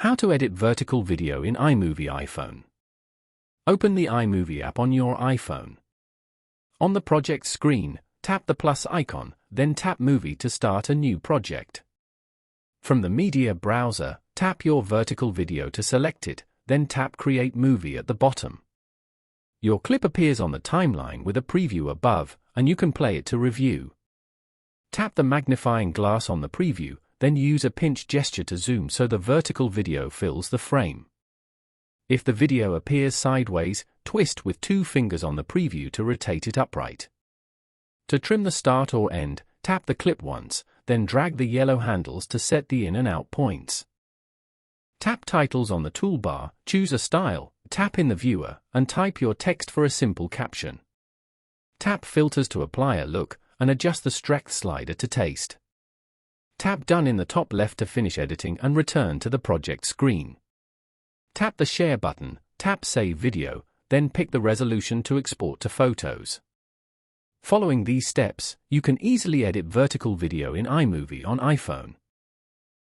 How to edit vertical video in iMovie iPhone. Open the iMovie app on your iPhone. On the project screen, tap the plus icon, then tap Movie to start a new project. From the media browser, tap your vertical video to select it, then tap Create Movie at the bottom. Your clip appears on the timeline with a preview above, and you can play it to review. Tap the magnifying glass on the preview, then use a pinch gesture to zoom so the vertical video fills the frame. If the video appears sideways, twist with 2 fingers on the preview to rotate it upright. To trim the start or end, tap the clip once, then drag the yellow handles to set the in and out points. Tap Titles on the toolbar, choose a style, tap in the viewer, and type your text for a simple caption. Tap Filters to apply a look, and adjust the strength slider to taste. Tap Done in the top left to finish editing and return to the project screen. Tap the Share button, tap Save Video, then pick the resolution to export to photos. Following these steps, you can easily edit vertical video in iMovie on iPhone.